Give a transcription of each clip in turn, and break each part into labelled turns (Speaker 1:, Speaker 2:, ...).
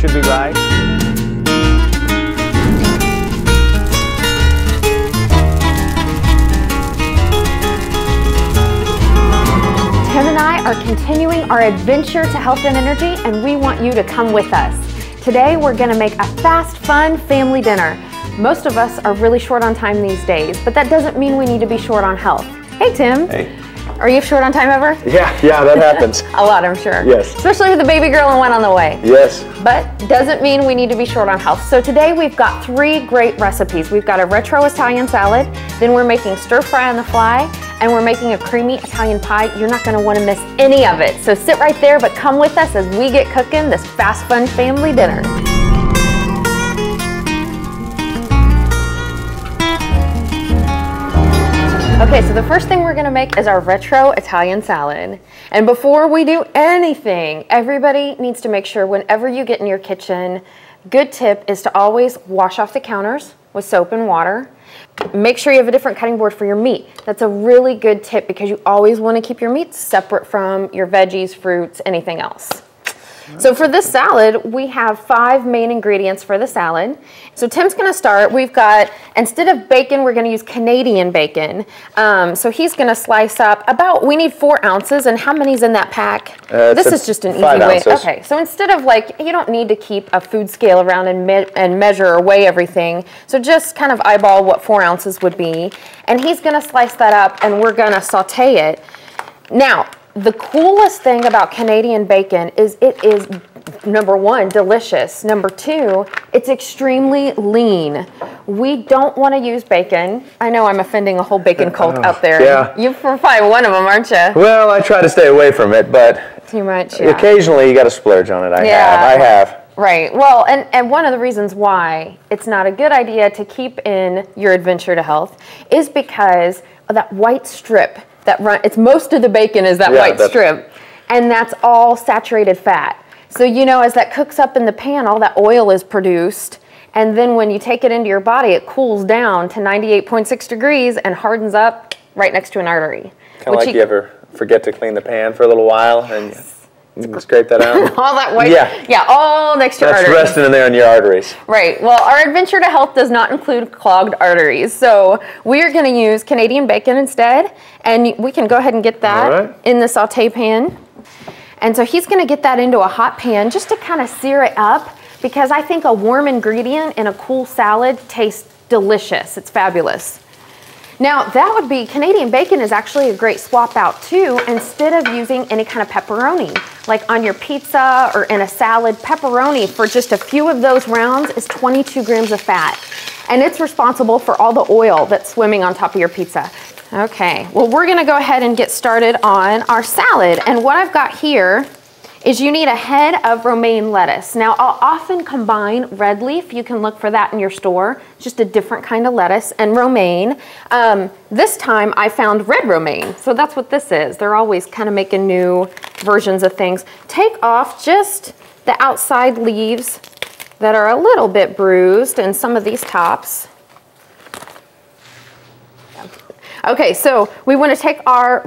Speaker 1: should be right.
Speaker 2: Tim and I are continuing our adventure to health and energy, and we want you to come with us. Today we're going to make a fast, fun family dinner. Most of us are really short on time these days, but that doesn't mean we need to be short on health. Hey Tim.
Speaker 1: Hey.
Speaker 2: Are you short on time ever?
Speaker 1: Yeah, that happens.
Speaker 2: A lot, I'm sure.
Speaker 1: Yes.
Speaker 2: Especially with the baby girl and one on the way.
Speaker 1: Yes.
Speaker 2: But doesn't mean we need to be short on health. So today we've got 3 great recipes. We've got a retro Italian salad, then we're making stir fry on the fly, and we're making a creamy Italian pie. You're not gonna wanna miss any of it. So sit right there, but come with us as we get cooking this fast, fun family dinner. Okay, so the first thing we're gonna make is our retro Italian salad. And before we do anything, everybody needs to make sure whenever you get in your kitchen, good tip is to always wash off the counters with soap and water. Make sure you have a different cutting board for your meat. That's a really good tip because you always wanna keep your meat separate from your veggies, fruits, anything else. So for this salad, we have 5 main ingredients for the salad. So Tim's gonna start. We've got, instead of bacon, we're gonna use Canadian bacon. So he's gonna slice up we need 4 ounces, and how many's in that pack? This is just an easy way.
Speaker 1: Ounces.
Speaker 2: Okay, so instead of you don't need to keep a food scale around and measure or weigh everything. So just kind of eyeball what 4 ounces would be. And he's gonna slice that up and we're gonna saute it. Now, the coolest thing about Canadian bacon is it is, number 1, delicious. Number 2, it's extremely lean. We don't want to use bacon. I know I'm offending a whole bacon cult out there.
Speaker 1: Yeah.
Speaker 2: You're probably one of them, aren't you?
Speaker 1: Well, I try to stay away from it, but
Speaker 2: too much. Yeah.
Speaker 1: Occasionally you got to splurge on it. I have.
Speaker 2: Right. Well, and one of the reasons why it's not a good idea to keep in your adventure to health is because of that white strip. It's most of the bacon is that white strip, and that's all saturated fat. So as that cooks up in the pan, all that oil is produced, and then when you take it into your body, it cools down to 98.6 degrees and hardens up right next to an artery.
Speaker 1: Kind of like you ever forget to clean the pan for a little while and you scrape that out.
Speaker 2: All that white, all next to your arteries.
Speaker 1: That's resting in there in your arteries.
Speaker 2: Right. Well, our adventure to health does not include clogged arteries, so we are going to use Canadian bacon instead, and we can go ahead and get that in the saute pan. And so he's going to get that into a hot pan just to kind of sear it up, because I think a warm ingredient in a cool salad tastes delicious. It's fabulous. Now, that would be, Canadian bacon is actually a great swap out too, instead of using any kind of pepperoni. Like on your pizza or in a salad, pepperoni for just a few of those rounds is 22 grams of fat. And it's responsible for all the oil that's swimming on top of your pizza. Okay, well, we're gonna go ahead and get started on our salad. And what I've got here is you need a head of romaine lettuce. Now, I'll often combine red leaf. You can look for that in your store. Just a different kind of lettuce, and romaine. This time I found red romaine, so that's what this is. They're always kind of making new versions of things. Take off just the outside leaves that are a little bit bruised and some of these tops. Okay, so we want to take our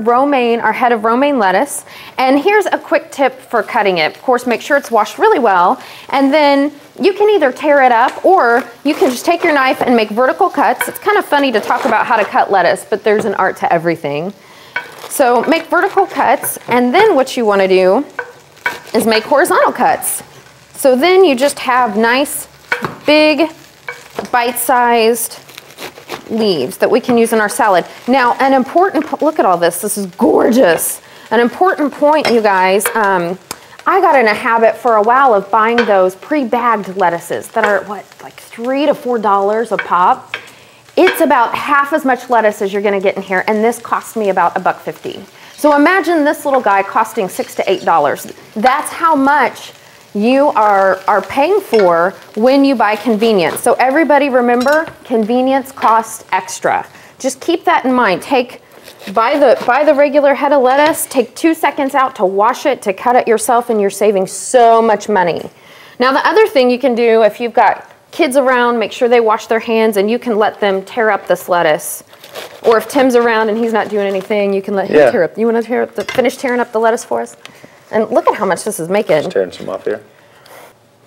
Speaker 2: head of romaine lettuce, and here's a quick tip for cutting it. Of course, make sure it's washed really well, and then you can either tear it up or you can just take your knife and make vertical cuts. It's kind of funny to talk about how to cut lettuce, but there's an art to everything. So make vertical cuts, and then what you want to do is make horizontal cuts. So then you just have nice, big, bite-sized leaves that we can use in our salad. Now, an important, look at all this. This is gorgeous. An important point, you guys, I got in a habit for a while of buying those pre-bagged lettuces that are, like $3 to $4 a pop. It's about half as much lettuce as you're gonna get in here, and this cost me about $1.50. So imagine this little guy costing $6 to $8. That's how much you are paying for when you buy convenience. So everybody remember, convenience costs extra. Just keep that in mind. Buy the regular head of lettuce, take 2 seconds out to wash it, to cut it yourself, and you're saving so much money. Now the other thing you can do, if you've got kids around, make sure they wash their hands, and you can let them tear up this lettuce. Or if Tim's around and he's not doing anything, you can let him tear up. You want to finish tearing up the lettuce for us? And look at how much this is making.
Speaker 1: Just tearing some off here.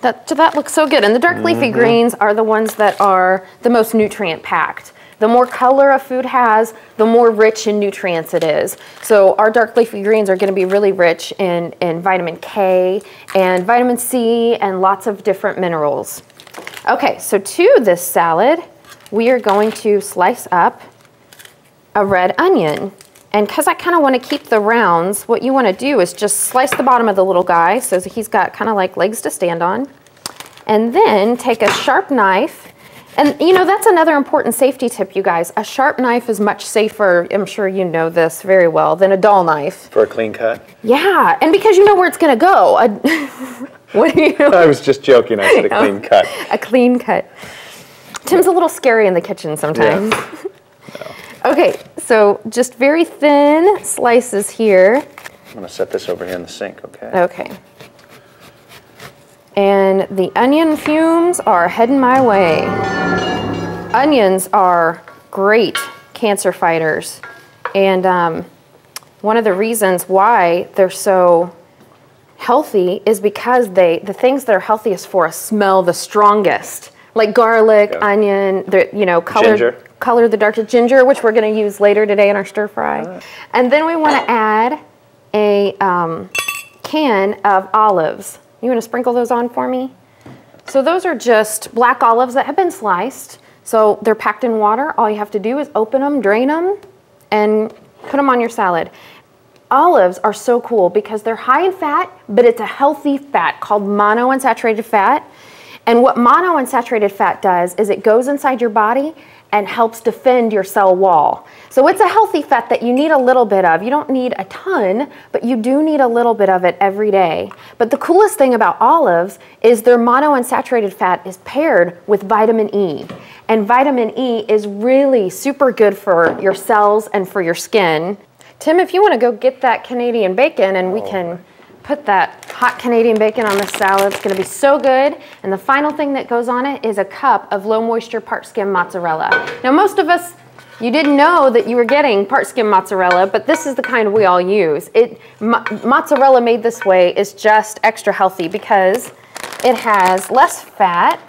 Speaker 2: That looks so good. And the dark leafy greens are the ones that are the most nutrient packed. The more color a food has, the more rich in nutrients it is. So our dark leafy greens are going to be really rich in vitamin K and vitamin C and lots of different minerals. Okay, so to this salad, we are going to slice up a red onion. And because I kind of want to keep the rounds, what you want to do is just slice the bottom of the little guy so he's got kind of like legs to stand on. And then take a sharp knife. And you know, that's another important safety tip, you guys. A sharp knife is much safer, I'm sure you know this very well, than a dull knife.
Speaker 1: For a clean cut?
Speaker 2: Yeah, and because you know where it's going to go. What do you know?
Speaker 1: I was just joking, I said a clean cut.
Speaker 2: A clean cut. Tim's a little scary in the kitchen sometimes.
Speaker 1: Yeah. No.
Speaker 2: Okay, so just very thin slices here.
Speaker 1: I'm going to set this over here in the sink, okay?
Speaker 2: Okay. And the onion fumes are heading my way. Onions are great cancer fighters. And one of the reasons why they're so healthy is because the things that are healthiest for us smell the strongest. Like garlic, onion, color the darkest ginger, which we're going to use later today in our stir fry. And then we want to add a can of olives. You want to sprinkle those on for me? So those are just black olives that have been sliced. So they're packed in water. All you have to do is open them, drain them, and put them on your salad. Olives are so cool because they're high in fat, but it's a healthy fat called monounsaturated fat. And what monounsaturated fat does is it goes inside your body and helps defend your cell wall. So it's a healthy fat that you need a little bit of. You don't need a ton, but you do need a little bit of it every day. But the coolest thing about olives is their monounsaturated fat is paired with vitamin E. And vitamin E is really super good for your cells and for your skin. Tim, if you want to go get that Canadian bacon and we can put that hot Canadian bacon on the salad. It's going to be so good. And the final thing that goes on it is a cup of low moisture part skim mozzarella. Now most of us, you didn't know that you were getting part skim mozzarella, but this is the kind we all use. Mozzarella made this way is just extra healthy because it has less fat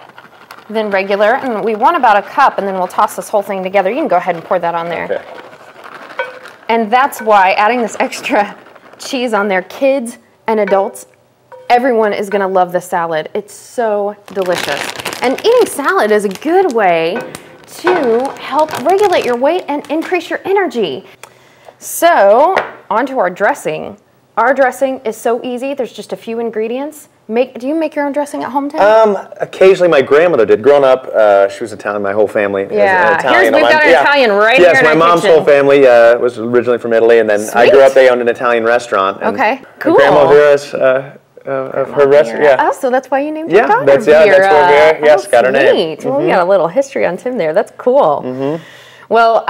Speaker 2: than regular. And we want about a cup, and then we'll toss this whole thing together. You can go ahead and pour that on there. Okay. And that's why adding this extra cheese on there, kids and adults, everyone is going to love the salad. It's so delicious. And eating salad is a good way to help regulate your weight and increase your energy. So, onto our dressing. Our dressing is so easy. There's just a few ingredients. Do you make your own dressing at home, Tim?
Speaker 1: Occasionally my grandmother did. Growing up, she was Italian, my whole family.
Speaker 2: Yeah,
Speaker 1: Italian.
Speaker 2: we've got an Italian right here in our
Speaker 1: Yes, my mom's
Speaker 2: kitchen.
Speaker 1: whole family was originally from Italy, and then I grew up, they owned an Italian restaurant. And
Speaker 2: okay, cool.
Speaker 1: Grandma Vera's of her restaurant, yeah.
Speaker 2: Oh, so that's why you named your daughter
Speaker 1: that's
Speaker 2: Vera.
Speaker 1: where Vera, yes, got her name.
Speaker 2: Well, we got a little history on Tim there. That's cool. Well,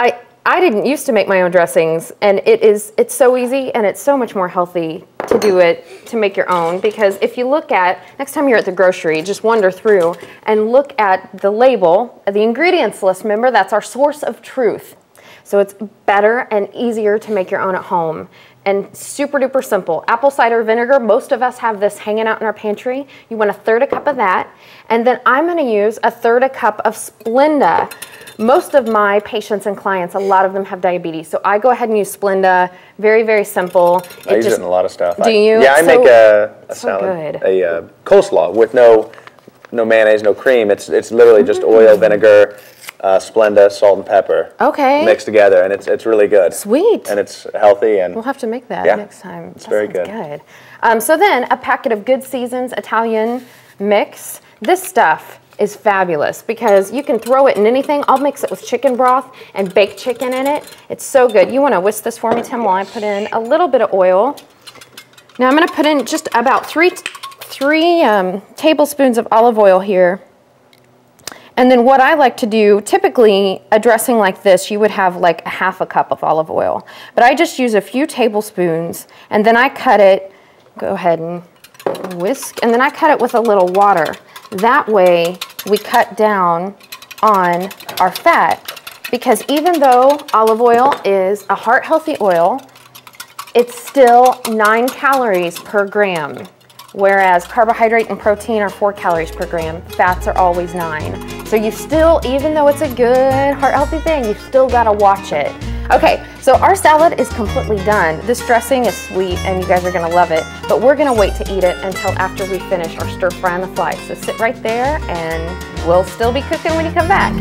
Speaker 2: I didn't used to make my own dressings, and it's so easy and it's so much more healthy to do it, to make your own, because if you look at, next time you're at the grocery, just wander through and look at the label, the ingredients list. Remember, that's our source of truth. So it's better and easier to make your own at home. And super duper simple. Apple cider vinegar, most of us have this hanging out in our pantry. You want 1/3 cup of that. And then I'm gonna use 1/3 cup of Splenda. Most of my patients and clients, a lot of them have diabetes. So I go ahead and use Splenda. Very, very simple.
Speaker 1: I use it in a lot of stuff.
Speaker 2: Do you?
Speaker 1: Yeah, I make a salad,
Speaker 2: good.
Speaker 1: a coleslaw with no mayonnaise, no cream. It's literally just oil, vinegar, Splenda, salt, and pepper.
Speaker 2: Okay.
Speaker 1: Mixed together, and it's really good.
Speaker 2: Sweet.
Speaker 1: And it's healthy. And
Speaker 2: we'll have to make that next time.
Speaker 1: It's very good.
Speaker 2: So then a packet of Good Seasons Italian mix. This stuff is fabulous because you can throw it in anything. I'll mix it with chicken broth and baked chicken in it. It's so good. You want to whisk this for me, Tim, while I put in a little bit of oil. Now I'm going to put in just about three tablespoons of olive oil here. And then what I like to do, typically a dressing like this, you would have like 1/2 cup of olive oil. But I just use a few tablespoons, and then I cut it, go ahead and whisk, and then I cut it with a little water. That way we cut down on our fat, because even though olive oil is a heart-healthy oil, it's still 9 calories per gram. whereas carbohydrate and protein are 4 calories per gram. Fats are always 9. So you still, even though it's a good, heart-healthy thing, you still gotta watch it. Okay, so our salad is completely done. This dressing is sweet and you guys are gonna love it, but we're gonna wait to eat it until after we finish our stir fry on the fly. So sit right there and we'll still be cooking when you come back.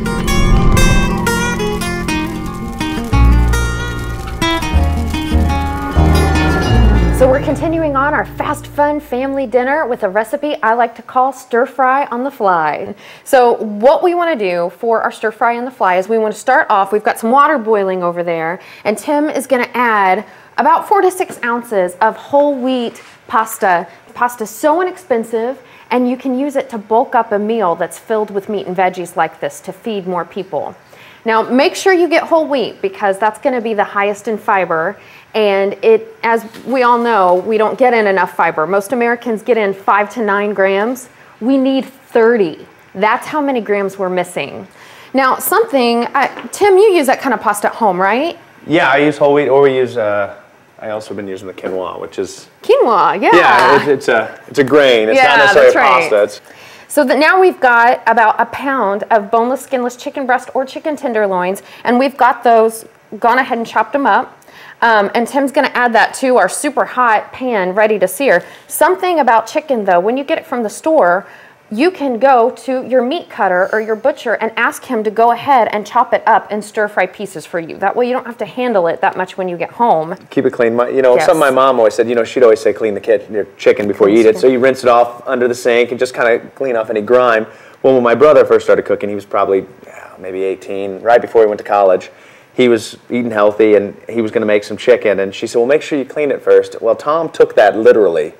Speaker 2: So we're continuing on our fast, fun family dinner with a recipe I like to call stir fry on the fly. So what we want to do for our stir fry on the fly is we want to start off, we've got some water boiling over there, and Tim is going to add about 4 to 6 ounces of whole wheat pasta. Pasta's so inexpensive, and you can use it to bulk up a meal that's filled with meat and veggies like this to feed more people. Now make sure you get whole wheat because that's going to be the highest in fiber. And it, as we all know, we don't get in enough fiber. Most Americans get in 5 to 9 grams. We need 30. That's how many grams we're missing. Now, Tim, you use that kind of pasta at home, right?
Speaker 1: Yeah, I use whole wheat, or we use, I also been using the quinoa, which is...
Speaker 2: Quinoa, yeah.
Speaker 1: Yeah, it's a grain. It's not necessarily pasta.
Speaker 2: So now we've got about a pound of boneless, skinless chicken breast or chicken tenderloins, and we've got those, gone ahead and chopped them up. And Tim's going to add that to our super hot pan ready to sear. Something about chicken though, when you get it from the store, you can go to your meat cutter or your butcher and ask him to go ahead and chop it up in stir fry pieces for you. That way you don't have to handle it that much when you get home.
Speaker 1: Keep it clean. You know, something my mom always said, you know, she'd always say clean your chicken before you eat it. So you rinse it off under the sink and just kind of clean off any grime. Well, when my brother first started cooking, he was probably maybe 18, right before he went to college. He was eating healthy and he was going to make some chicken, and she said, well, make sure you clean it first. Well, Tom took that literally,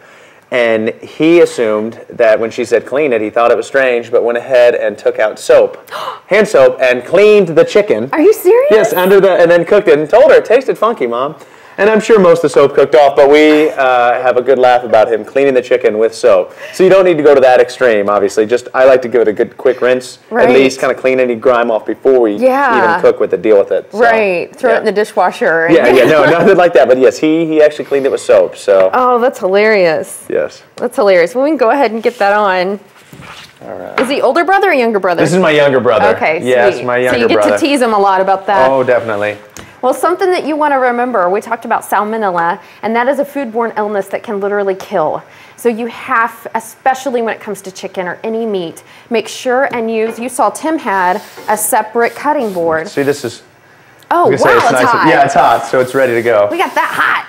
Speaker 1: and he assumed that when she said clean it, he thought it was strange, but went ahead and took out soap, hand soap, and cleaned the chicken.
Speaker 2: Are you serious?
Speaker 1: Yes, and then cooked it and told her it tasted funky, Mom. And I'm sure most of the soap cooked off, but we have a good laugh about him cleaning the chicken with soap. So you don't need to go to that extreme, obviously. Just I like to give it a good quick rinse, at least kind of clean any grime off before we even cook with it, deal with it. So,
Speaker 2: right, throw it in the dishwasher.
Speaker 1: Yeah, no, nothing like that. But yes, he actually cleaned it with soap. So.
Speaker 2: Oh, that's hilarious.
Speaker 1: Yes.
Speaker 2: That's hilarious. Well, we can go ahead and get that on.
Speaker 1: All right.
Speaker 2: Is he older brother or younger brother?
Speaker 1: This is my younger brother.
Speaker 2: Okay,
Speaker 1: yes,
Speaker 2: sweet.
Speaker 1: my younger brother.
Speaker 2: So you get to tease him a lot about that.
Speaker 1: Oh, definitely.
Speaker 2: Well, something that you want to remember, we talked about salmonella, and that is a foodborne illness that can literally kill. So you have, especially when it comes to chicken or any meat, make sure and use, you saw Tim had a separate cutting board.
Speaker 1: See, this is,
Speaker 2: oh, wow, it's hot.
Speaker 1: Yeah, it's hot, so it's ready to go.
Speaker 2: We got that hot.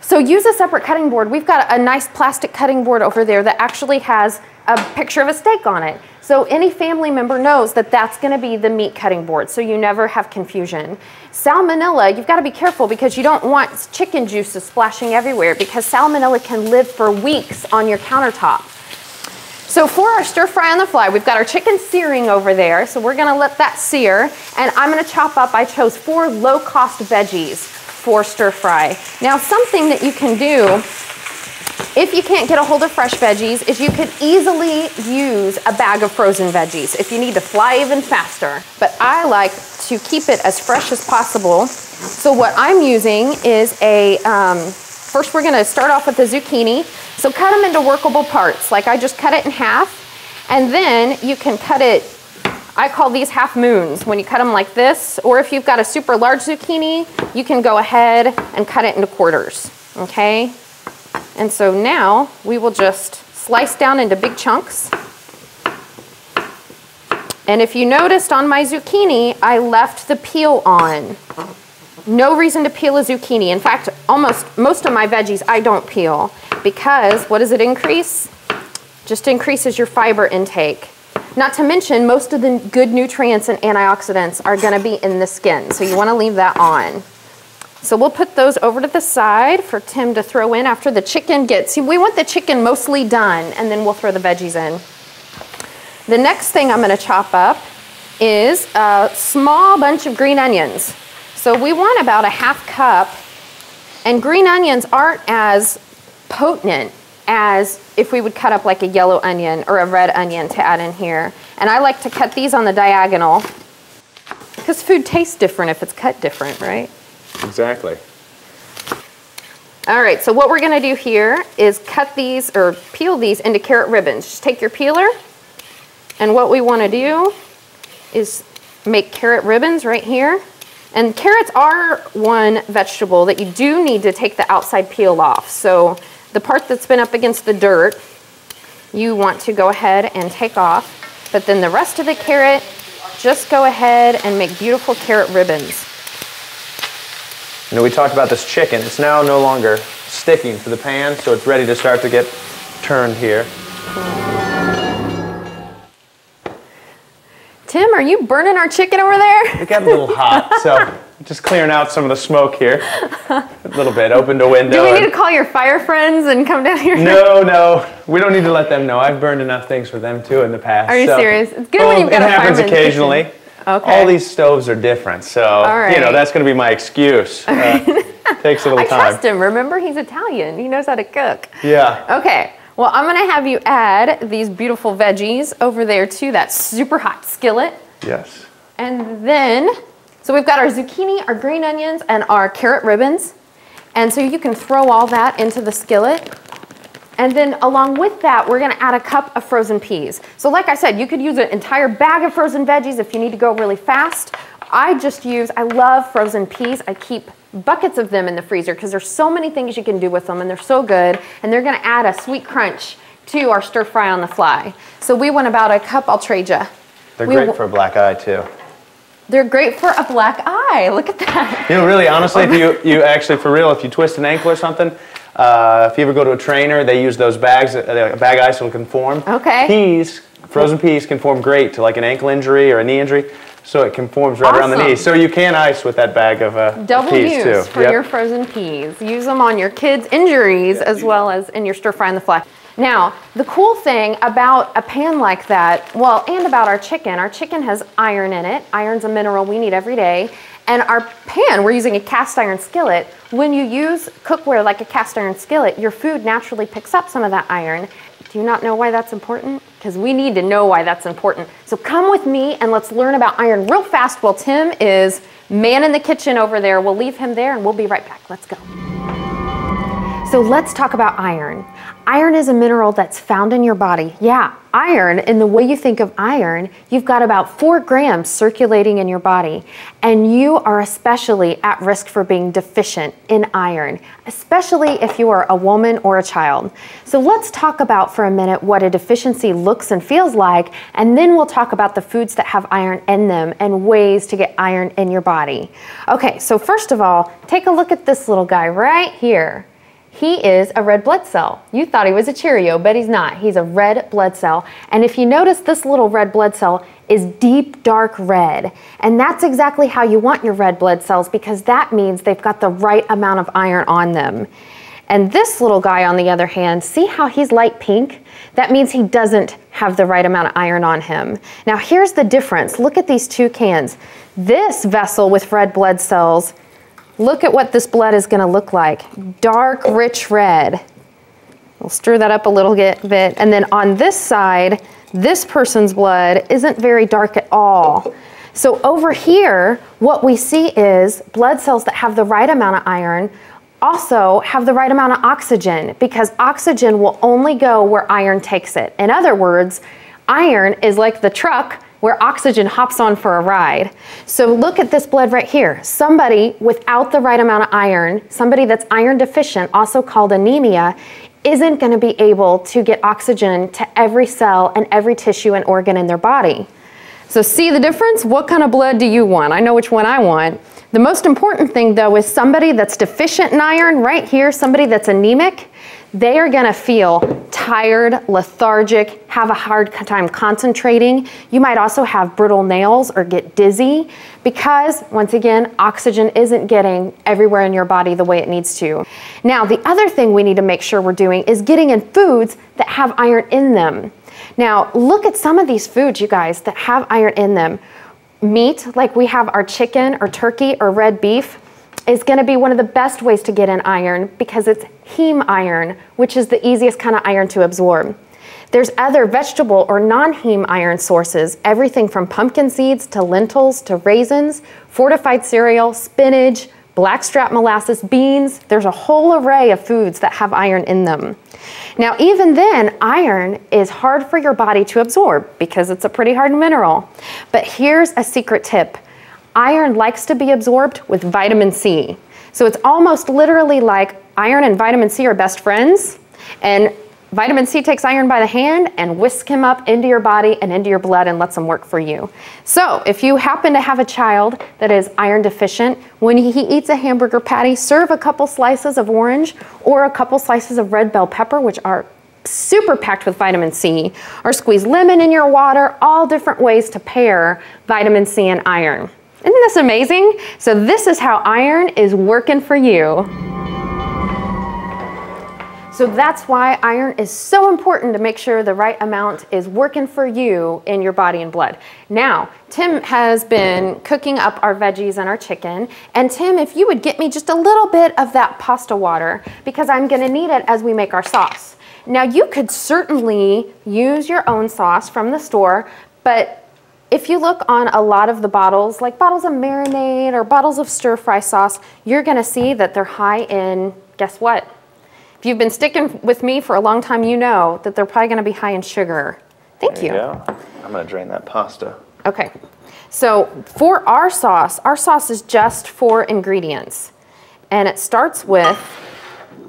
Speaker 2: So use a separate cutting board. We've got a nice plastic cutting board over there that actually has a picture of a steak on it. So any family member knows that that's going to be the meat cutting board, so you never have confusion. Salmonella, you've got to be careful because you don't want chicken juices splashing everywhere because salmonella can live for weeks on your countertop. So for our stir fry on the fly, we've got our chicken searing over there, so we're going to let that sear, and I'm going to chop up, I chose 4 low-cost veggies for stir fry. Now something that you can do if you can't get a hold of fresh veggies is you could easily use a bag of frozen veggies if you need to fly even faster. But I like to keep it as fresh as possible. So what I'm using is first we're gonna start off with the zucchini. So cut them into workable parts. Like I just cut it in half, and then you can cut it, I call these half moons when you cut them like this, or if you've got a super large zucchini, you can go ahead and cut it into quarters, okay? And so now we will just slice down into big chunks. And if you noticed on my zucchini, I left the peel on. No reason to peel a zucchini. In fact, most of my veggies I don't peel because what does it increase? Just increases your fiber intake. Not to mention most of the good nutrients and antioxidants are going to be in the skin, so you want to leave that on. So we'll put those over to the side for Tim to throw in after the chicken gets, see, we want the chicken mostly done, and then we'll throw the veggies in. The next thing I'm going to chop up is a small bunch of green onions. So we want about a ½ cup, and green onions aren't as potent as if we would cut up like a yellow onion or a red onion to add in here. And I like to cut these on the diagonal because food tastes different if it's cut different, right?
Speaker 1: Exactly.
Speaker 2: All right, so what we're gonna do here is cut these or peel these into carrot ribbons. Just take your peeler, and what we wanna do is make carrot ribbons right here. And carrots are one vegetable that you do need to take the outside peel off. So the part that's been up against the dirt, you want to go ahead and take off. But then the rest of the carrot, just go ahead and make beautiful carrot ribbons.
Speaker 1: You know, we talked about this chicken. It's now no longer sticking to the pan, so it's ready to start to get turned here.
Speaker 2: Tim, are you burning our chicken over there?
Speaker 1: It got a little hot, so just clearing out some of the smoke here. A little bit, opened a window.
Speaker 2: Do we need to call your fire friends and come down here?
Speaker 1: No, we don't need to let them know. I've burned enough things for them too in the past.
Speaker 2: Are you serious? It's good when you've got a fireman's
Speaker 1: kitchen. It happens occasionally.
Speaker 2: Okay.
Speaker 1: All these stoves are different, so you know that's going to be my excuse. Takes a little time.
Speaker 2: I trust him. Remember, he's Italian. He knows how to cook.
Speaker 1: Yeah.
Speaker 2: Okay. Well, I'm going to have you add these beautiful veggies over there to that super hot skillet.
Speaker 1: Yes.
Speaker 2: And then, so we've got our zucchini, our green onions, and our carrot ribbons. And so you can throw all that into the skillet. And then along with that, we're gonna add a cup of frozen peas. So like I said, you could use an entire bag of frozen veggies if you need to go really fast. I love frozen peas. I keep buckets of them in the freezer because there's so many things you can do with them and they're so good. And they're gonna add a sweet crunch to our stir fry on the fly. So we want about a cup, I'll trade you.
Speaker 1: They're great for a black eye too.
Speaker 2: They're great for a black eye, look at that.
Speaker 1: You know, really, honestly, if you actually, for real, if you twist an ankle or something, if you ever go to a trainer, they use those bags, bag ice will conform.
Speaker 2: Okay.
Speaker 1: Peas, frozen peas conform great to like an ankle injury or a knee injury, so it conforms right around the knee. So you can ice with that bag of
Speaker 2: double
Speaker 1: peas
Speaker 2: use
Speaker 1: too.
Speaker 2: For your frozen peas. Use them on your kids' injuries as well as in your stir fry on the fly. Now, the cool thing about a pan like that, well, and about our chicken has iron in it. Iron's a mineral we need every day. And our pan, we're using a cast iron skillet. When you use cookware like a cast iron skillet, your food naturally picks up some of that iron. Do you not know why that's important? Because we need to know why that's important. So come with me and let's learn about iron real fast while Tim is manning the kitchen over there. We'll leave him there and we'll be right back. Let's go. So let's talk about iron. Iron is a mineral that's found in your body. Yeah, iron, in the way you think of iron, you've got about 4 grams circulating in your body, and you are especially at risk for being deficient in iron, especially if you are a woman or a child. So let's talk about for a minute what a deficiency looks and feels like, and then we'll talk about the foods that have iron in them and ways to get iron in your body. Okay, so first of all, take a look at this little guy right here. He is a red blood cell. You thought he was a Cheerio, but he's not. He's a red blood cell. And if you notice, this little red blood cell is deep, dark red. And that's exactly how you want your red blood cells because that means they've got the right amount of iron on them. And this little guy, on the other hand, see how he's light pink? That means he doesn't have the right amount of iron on him. Now here's the difference. Look at these 2 cans. This vessel with red blood cells, look at what this blood is going to look like. Dark, rich red. We'll stir that up a little bit. And then on this side, this person's blood isn't very dark at all. So over here, what we see is blood cells that have the right amount of iron also have the right amount of oxygen because oxygen will only go where iron takes it. In other words, iron is like the truck where oxygen hops on for a ride. So look at this blood right here. Somebody without the right amount of iron, somebody that's iron deficient, also called anemia, isn't gonna be able to get oxygen to every cell and every tissue and organ in their body. So see the difference? What kind of blood do you want? I know which one I want. The most important thing though is somebody that's deficient in iron, right here, somebody that's anemic, they are gonna feel tired, lethargic, have a hard time concentrating. You might also have brittle nails or get dizzy because, once again, oxygen isn't getting everywhere in your body the way it needs to. Now, the other thing we need to make sure we're doing is getting in foods that have iron in them. Now, look at some of these foods, you guys, that have iron in them. Meat, like we have our chicken or turkey or red beef, is going to be one of the best ways to get in iron because it's heme iron, which is the easiest kind of iron to absorb. There's other vegetable or non-heme iron sources, everything from pumpkin seeds to lentils to raisins, fortified cereal, spinach, blackstrap molasses, beans. There's a whole array of foods that have iron in them. Now, even then, iron is hard for your body to absorb because it's a pretty hard mineral. But here's a secret tip. Iron likes to be absorbed with vitamin C. So it's almost literally like iron and vitamin C are best friends, and vitamin C takes iron by the hand and whisks him up into your body and into your blood and lets him work for you. So if you happen to have a child that is iron deficient, when he eats a hamburger patty, serve a couple slices of orange or a couple slices of red bell pepper, which are super packed with vitamin C, or squeeze lemon in your water, all different ways to pair vitamin C and iron. Isn't this amazing? So this is how iron is working for you. So that's why iron is so important, to make sure the right amount is working for you in your body and blood. Now, Tim has been cooking up our veggies and our chicken. And Tim, if you would get me just a little bit of that pasta water, because I'm gonna need it as we make our sauce. Now, you could certainly use your own sauce from the store, but if you look on a lot of the bottles, like bottles of marinade or bottles of stir-fry sauce, you're gonna see that they're high in, guess what? If you've been sticking with me for a long time, you know that they're probably gonna be high in sugar. Thank you.
Speaker 1: Go. I'm gonna drain that pasta.
Speaker 2: Okay, so for our sauce is just 4 ingredients. And it starts with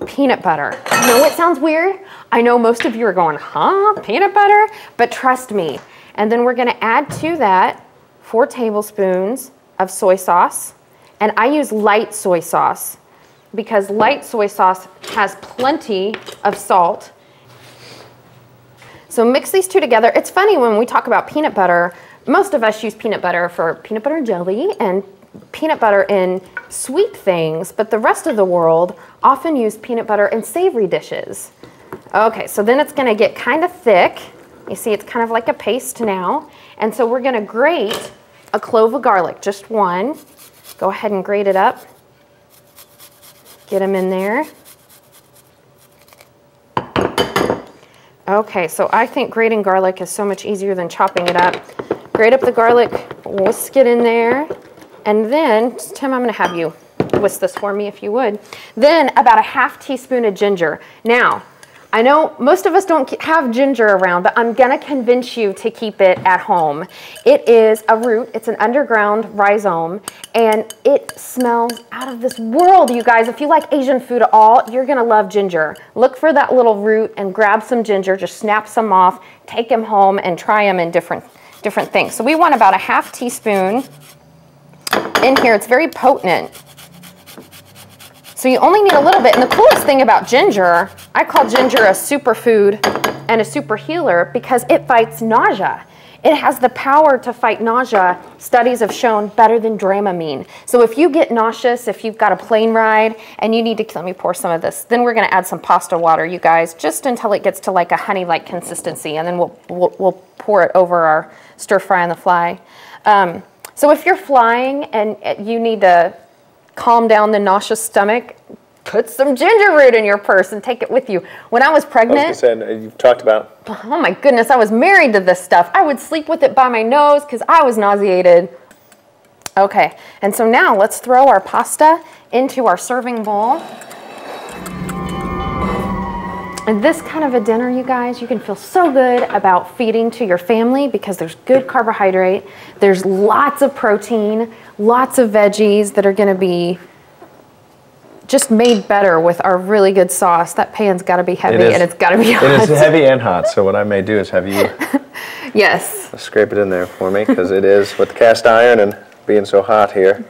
Speaker 2: peanut butter. I know it sounds weird. I know most of you are going, huh, peanut butter? But trust me. And then we're gonna add to that 4 tablespoons of soy sauce. And I use light soy sauce, because light soy sauce has plenty of salt. So mix these two together. It's funny when we talk about peanut butter, most of us use peanut butter for peanut butter jelly and peanut butter in sweet things, but the rest of the world often use peanut butter in savory dishes. Okay, so then it's gonna get kind of thick. You see it's kind of like a paste now. And so we're gonna grate a clove of garlic, just 1. Go ahead and grate it up. Get them in there. Okay, so I think grating garlic is so much easier than chopping it up. Grate up the garlic, whisk it in there, and then, Tim, I'm gonna have you whisk this for me if you would. Then about a ½ teaspoon of ginger. Now, I know most of us don't have ginger around, but I'm gonna convince you to keep it at home. It is a root, it's an underground rhizome, and it smells out of this world, you guys. If you like Asian food at all, you're gonna love ginger. Look for that little root and grab some ginger, just snap some off, take them home and try them in different things. So we want about a ½ teaspoon in here. It's very potent. So you only need a little bit. And the coolest thing about ginger, I call ginger a superfood and a super healer because it fights nausea. It has the power to fight nausea, studies have shown, better than Dramamine. So if you get nauseous, if you've got a plane ride and you need to, let me pour some of this, then we're gonna add some pasta water, you guys, just until it gets to like a honey-like consistency, and then we'll pour it over our stir fry on the fly. So if you're flying and you need to calm down the nauseous stomach, put some ginger root in your purse and take it with you. When I was pregnant,
Speaker 1: I was gonna say, you've talked about.
Speaker 2: Oh my goodness, I was married to this stuff. I would sleep with it by my nose because I was nauseated. Okay, and so now let's throw our pasta into our serving bowl. And this kind of a dinner, you guys, you can feel so good about feeding to your family because there's good carbohydrate, there's lots of protein, lots of veggies that are gonna be just made better with our really good sauce. That pan's gotta be heavy and it's gotta be hot.
Speaker 1: It is heavy and hot, so what I may do is have you
Speaker 2: yes,
Speaker 1: scrape it in there for me, because it is with the cast iron and being so hot here.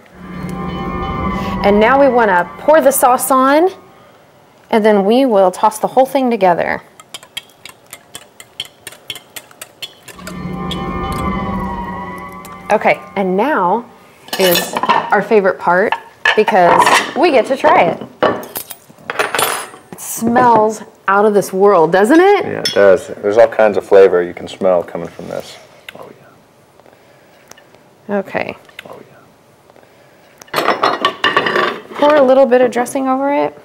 Speaker 2: And now we wanna pour the sauce on, and then we will toss the whole thing together. Okay, and now is our favorite part because we get to try it. It smells out of this world, doesn't it?
Speaker 1: Yeah, it does. There's all kinds of flavor you can smell coming from this. Oh, yeah.
Speaker 2: Okay.
Speaker 1: Oh, yeah.
Speaker 2: Pour a little bit of dressing over it.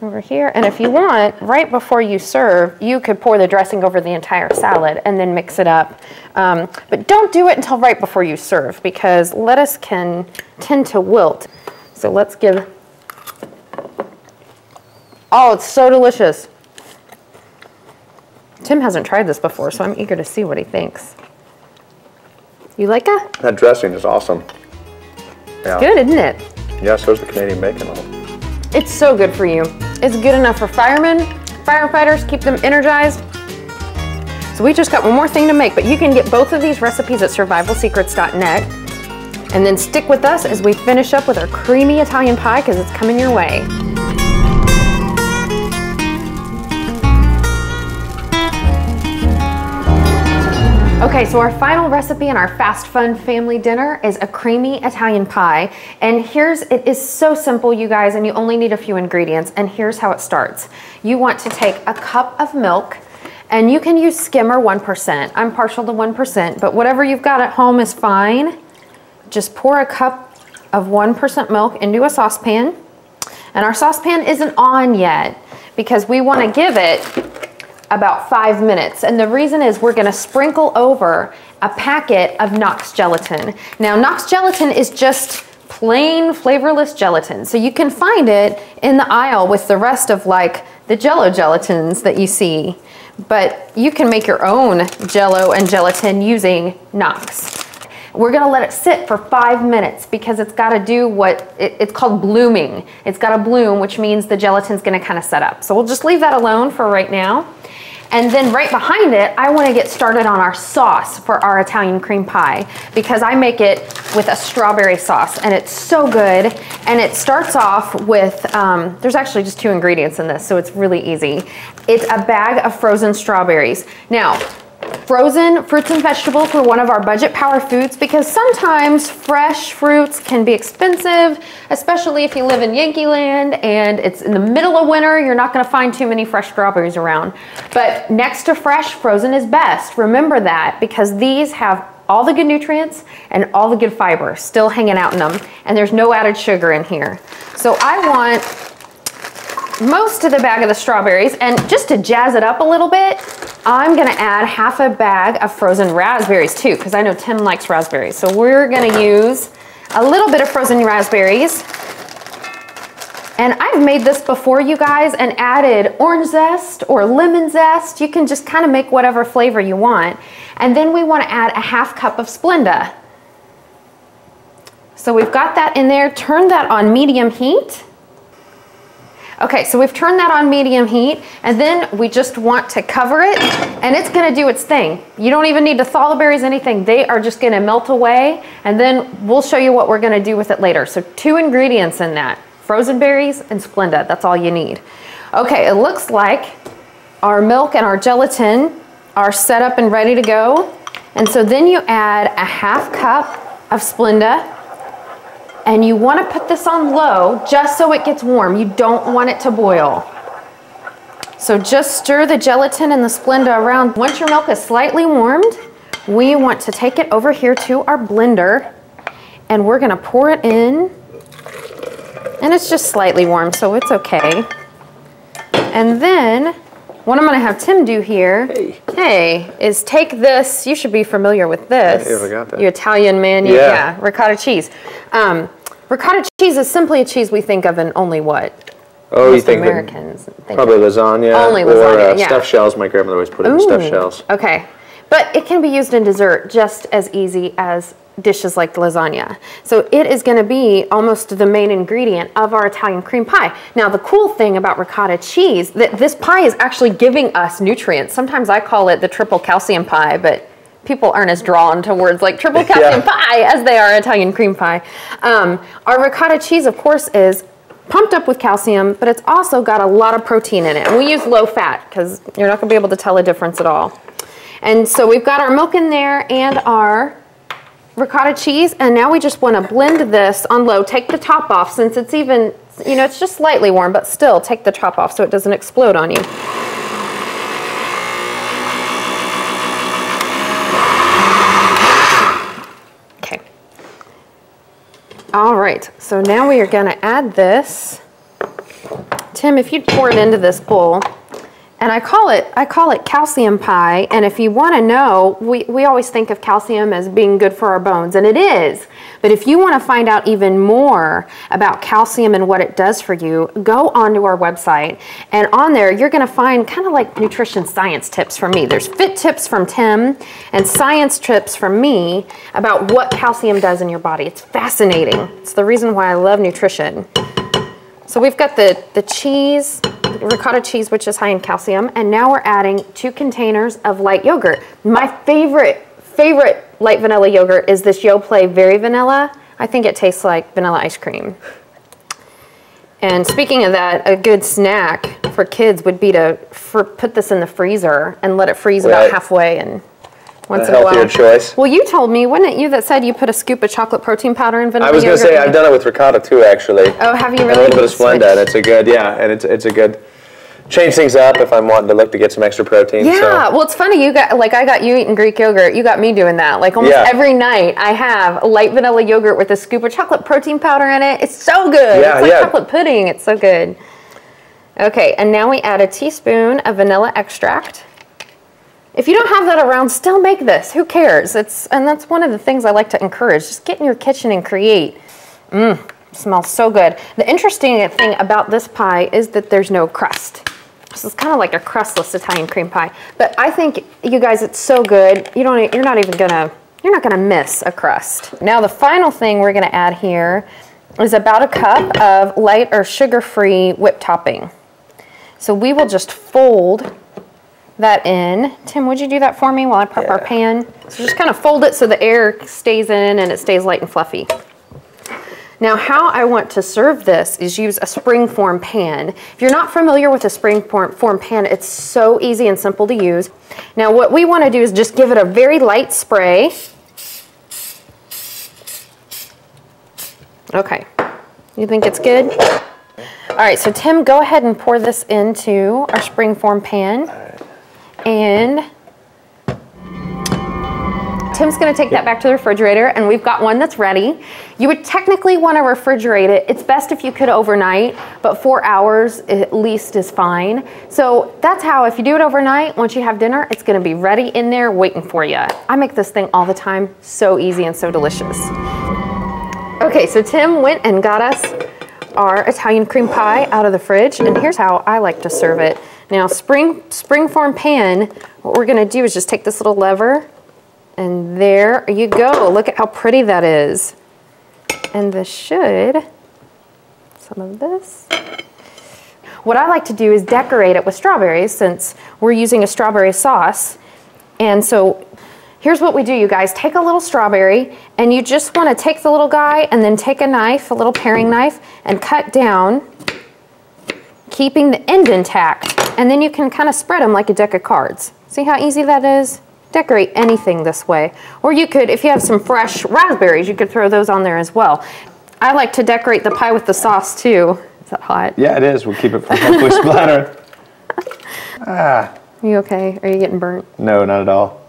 Speaker 2: over here. And if you want, right before you serve, you could pour the dressing over the entire salad and then mix it up. But don't do it until right before you serve because lettuce can tend to wilt. So let's give, oh, it's so delicious. Tim hasn't tried this before, so I'm eager to see what he thinks. You like that?
Speaker 1: That dressing is awesome. Yeah.
Speaker 2: It's good, isn't it?
Speaker 1: Yeah, so is the Canadian bacon.
Speaker 2: It's so good for you. It's good enough for firemen, firefighters, keep them energized. So we just got one more thing to make, but you can get both of these recipes at survivalsecrets.net. And then stick with us as we finish up with our creamy Italian pie because it's coming your way. Okay, so our final recipe in our fast, fun family dinner is a creamy Italian pie. And it is so simple, you guys, and you only need a few ingredients. And here's how it starts. You want to take a cup of milk, and you can use skim or 1%. I'm partial to 1%, but whatever you've got at home is fine. Just pour a cup of 1% milk into a saucepan. And our saucepan isn't on yet because we want to give it about 5 minutes. And the reason is we're gonna sprinkle over a packet of Knox gelatin. Now, Knox gelatin is just plain flavorless gelatin. So you can find it in the aisle with the rest of like the Jell-O gelatins that you see. But you can make your own Jell-O and gelatin using Knox. We're gonna let it sit for 5 minutes because it's gotta do it's called blooming. It's gotta bloom, which means the gelatin's gonna kind of set up. So we'll just leave that alone for right now. And then right behind it, I want to get started on our sauce for our Italian cream pie because I make it with a strawberry sauce and it's so good. And it starts off with, there's actually just 2 ingredients in this, so it's really easy. It's a bag of frozen strawberries. Now, frozen fruits and vegetables were one of our budget power foods because sometimes fresh fruits can be expensive, especially if you live in Yankee land and it's in the middle of winter, you're not gonna find too many fresh strawberries around. But next to fresh, frozen is best. Remember that because these have all the good nutrients and all the good fiber still hanging out in them, and there's no added sugar in here. So I want most of the bag of the strawberries, and just to jazz it up a little bit, I'm gonna add half a bag of frozen raspberries too, because I know Tim likes raspberries. So we're gonna use a little bit of frozen raspberries. And I've made this before, you guys, and added orange zest or lemon zest. You can just kind of make whatever flavor you want. And then we wanna add a half cup of Splenda. So we've got that in there, turn that on medium heat. Okay, so we've turned that on medium heat, and then we just want to cover it, and it's gonna do its thing. You don't even need to thaw the berries, anything. They are just gonna melt away, and then we'll show you what we're gonna do with it later. So 2 ingredients in that, frozen berries and Splenda, that's all you need. Okay, it looks like our milk and our gelatin are set up and ready to go. And so then you add a half cup of Splenda, and you want to put this on low just so it gets warm. You don't want it to boil. So just stir the gelatin and the Splenda around. Once your milk is slightly warmed, we want to take it over here to our blender, and we're gonna pour it in. And it's just slightly warm, so it's okay. And then what I'm gonna have Tim do here, is take this, you should be familiar with this.
Speaker 1: I got that.
Speaker 2: You Italian man, yeah, ricotta cheese. Ricotta cheese is simply a cheese we think of in only what?
Speaker 1: Oh,
Speaker 2: Most
Speaker 1: you think
Speaker 2: Americans think
Speaker 1: probably lasagna.
Speaker 2: Only lasagna,
Speaker 1: or
Speaker 2: yeah.
Speaker 1: Stuffed shells. My grandmother always put it in stuffed shells.
Speaker 2: Okay, but it can be used in dessert just as easy as dishes like lasagna. So it is gonna be almost the main ingredient of our Italian cream pie. Now the cool thing about ricotta cheese, that this pie is actually giving us nutrients. Sometimes I call it the triple calcium pie, but people aren't as drawn to words like triple calcium pie as they are Italian cream pie. Our ricotta cheese, of course, is pumped up with calcium, but it's also got a lot of protein in it. And we use low fat because you're not gonna be able to tell a difference at all. And so we've got our milk in there and our ricotta cheese, and now we just want to blend this on low. Take the top off since it's even, you know, it's just slightly warm, but still take the top off so it doesn't explode on you. Okay. All right, so now we are going to add this Tim, if you'd pour it into this bowl, and I call it calcium pie, and if you want to know, we always think of calcium as being good for our bones, and it is. But if you want to find out even more about calcium and what it does for you, go onto our website, and on there you're going to find kind of like nutrition science tips from me. There's fit tips from Tim and science tips from me about what calcium does in your body. It's fascinating. It's the reason why I love nutrition. So we've got the cheese, ricotta cheese, which is high in calcium, and now we're adding 2 containers of light yogurt. My favorite light vanilla yogurt is this Yoplait Very Vanilla. I think it tastes like vanilla ice cream. And speaking of that, a good snack for kids would be to put this in the freezer and let it freeze about halfway, and once in a while.
Speaker 1: A healthier choice.
Speaker 2: Well, you told me, wasn't it you that said you put a scoop of chocolate protein powder in vanilla
Speaker 1: yogurt? I was going to say, I've done it with ricotta too, actually.
Speaker 2: Oh, have you really?
Speaker 1: And a little bit of Splenda, and it's a good, and it's a good, change things up if I'm wanting to look to get some extra protein.
Speaker 2: Yeah,
Speaker 1: so.
Speaker 2: Well, it's funny, I got you eating Greek yogurt, you got me doing that. Like almost every night I have light vanilla yogurt with a scoop of chocolate protein powder in it. It's so good. It's like chocolate pudding. It's so good. Okay, and now we add a teaspoon of vanilla extract. If you don't have that around, still make this. Who cares? And that's one of the things I like to encourage. Just get in your kitchen and create. Smells so good. The interesting thing about this pie is that there's no crust. So it's kind of like a crustless Italian cream pie. But I think, you guys, it's so good. You're not gonna miss a crust. Now the final thing we're gonna add here is about a cup of light or sugar-free whipped topping. So we will just fold that in. Tim, would you do that for me while I prep our pan? So just kind of fold it so the air stays in and it stays light and fluffy. Now how I want to serve this is use a springform pan. If you're not familiar with a springform pan, it's so easy and simple to use. Now what we want to do is just give it a very light spray. Okay, you think it's good? All right, so Tim, go ahead and pour this into our springform pan. And Tim's going to take that back to the refrigerator, and we've got one that's ready. You would technically want to refrigerate it. It's best if you could overnight, but 4 hours at least is fine. So that's how, if you do it overnight, once you have dinner, it's going to be ready in there waiting for you. I make this thing all the time. So easy and so delicious. Okay, so Tim went and got us our Italian cream pie out of the fridge, and here's how I like to serve it. Now, springform pan, what we're gonna do is just take this little lever, and there you go. Look at how pretty that is. And this should, some of this. What I like to do is decorate it with strawberries, since we're using a strawberry sauce. And so here's what we do, you guys. Take a little strawberry, and you just wanna take the little guy and then take a knife, a little paring knife, and cut down, keeping the end intact. And then you can kind of spread them like a deck of cards. See how easy that is? Decorate anything this way. Or you could, if you have some fresh raspberries, you could throw those on there as well. I like to decorate the pie with the sauce too. Is that hot?
Speaker 1: Yeah, it is. We'll keep it from hopefully splattering.
Speaker 2: Are you okay? Are you getting burnt?
Speaker 1: No, not at all.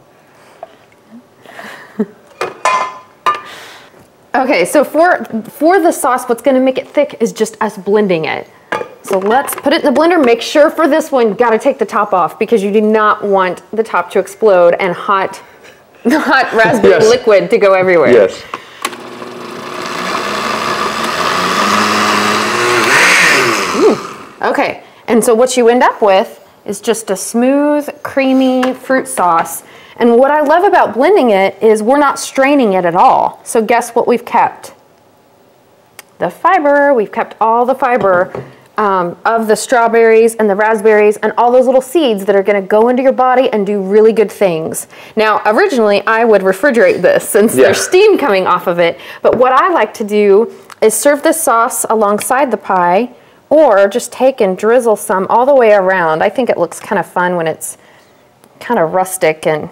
Speaker 2: Okay, so for the sauce, what's gonna make it thick is just us blending it. So let's put it in the blender. Make sure for this one, gotta take the top off because you do not want the top to explode and hot raspberry liquid to go everywhere.
Speaker 1: Yes.
Speaker 2: Okay, and so what you end up with is just a smooth, creamy fruit sauce. And what I love about blending it is we're not straining it at all. So guess what we've kept? The fiber. We've kept all the fiber of the strawberries and the raspberries and all those little seeds that are gonna go into your body and do really good things. Now, originally I would refrigerate this since there's steam coming off of it, but what I like to do is serve this sauce alongside the pie, or just take and drizzle some all the way around. I think it looks kind of fun when it's kind of rustic. And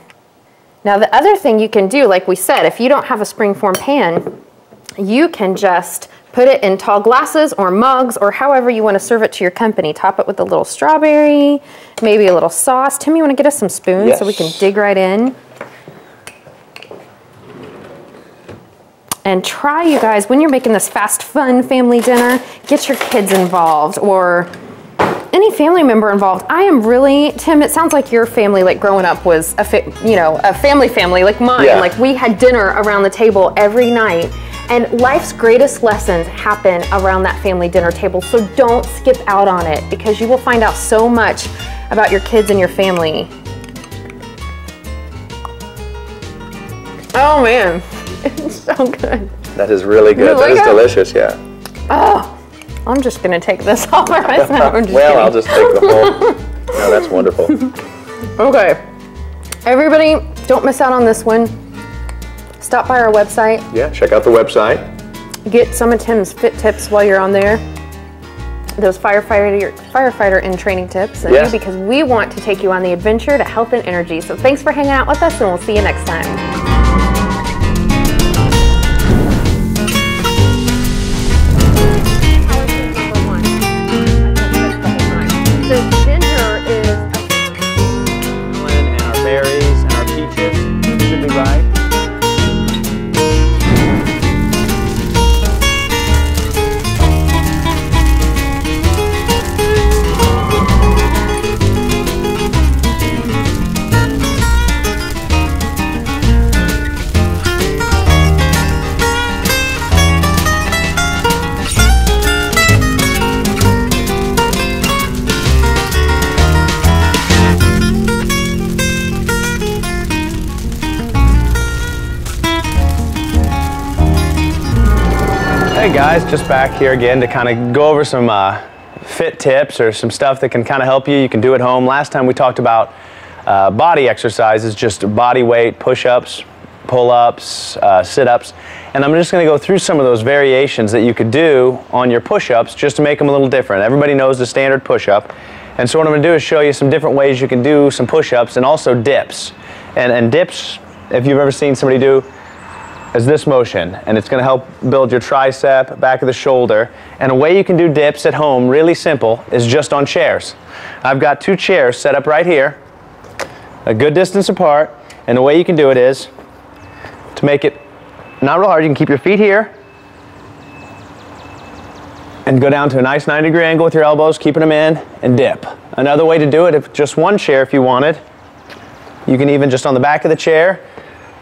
Speaker 2: now the other thing you can do, like we said, if you don't have a springform pan, you can just put it in tall glasses or mugs or however you want to serve it to your company. Top it with a little strawberry, maybe a little sauce. Tim, you want to get us some spoons so we can dig right in? And try, you guys, when you're making this fast, fun family dinner, get your kids involved, or any family member involved. I am really, Tim, it sounds like your family, like growing up, was a family like mine.
Speaker 1: Yeah.
Speaker 2: Like we had dinner around the table every night, and life's greatest lessons happen around that family dinner table. So don't skip out on it, because you will find out so much about your kids and your family. Oh man, it's so good.
Speaker 1: That is really good. That is delicious, yeah.
Speaker 2: Oh, I'm just gonna take this off my rice now. I'm just
Speaker 1: well,
Speaker 2: kidding.
Speaker 1: I'll just take the whole. No, that's wonderful.
Speaker 2: Okay, everybody, don't miss out on this one. Stop by our website.
Speaker 1: Yeah, check out the website.
Speaker 2: Get some of Tim's fit tips while you're on there. Those firefighter in training tips,
Speaker 1: Yes.
Speaker 2: because we want to take you on the adventure to health and energy. So thanks for hanging out with us, and we'll see you next time.
Speaker 1: Hey guys, just back here again to kind of go over some fit tips or some stuff that can kind of help you. You can do at home. Last time we talked about body exercises, just body weight, push-ups, pull-ups, sit-ups. And I'm just going to go through some of those variations that you could do on your push-ups just to make them a little different. Everybody knows the standard push-up. And so what I'm going to do is show you some different ways you can do some push-ups and also dips. And dips, if you've ever seen somebody do, is this motion, and it's going to help build your tricep, back of the shoulder. And a way you can do dips at home, really simple, is just on chairs. I've got 2 chairs set up right here, a good distance apart, and the way you can do it is to make it not real hard. You can keep your feet here and go down to a nice 90-degree angle with your elbows, keeping them in, and dip. Another way to do it, if just one chair if you wanted, you can even just on the back of the chair,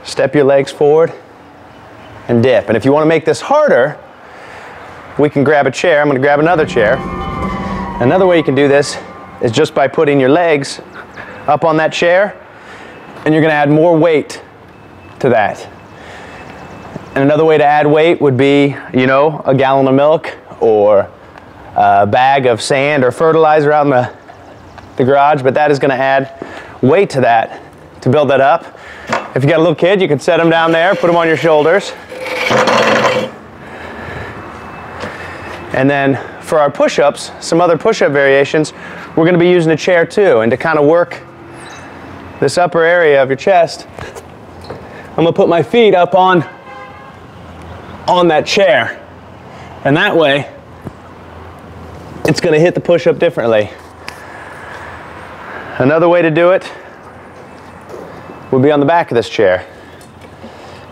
Speaker 1: step your legs forward, and dip. And if you want to make this harder, we can grab a chair. I'm going to grab another chair. Another way you can do this is just by putting your legs up on that chair, and you're going to add more weight to that. And another way to add weight would be, you know, a gallon of milk or a bag of sand or fertilizer out in the garage, but that is going to add weight to that to build that up. If you got a little kid, you can set them down there, put them on your shoulders. And then for our push-ups, some other push-up variations, we're going to be using a chair too. And to kind of work this upper area of your chest, I'm going to put my feet up on that chair. And that way, it's going to hit the push-up differently. Another way to do it would be on the back of this chair.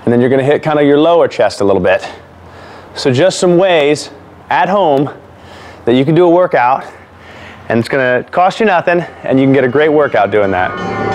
Speaker 1: And then you're going to hit kind of your lower chest a little bit. So just some ways at home that you can do a workout, and it's going to cost you nothing, and you can get a great workout doing that.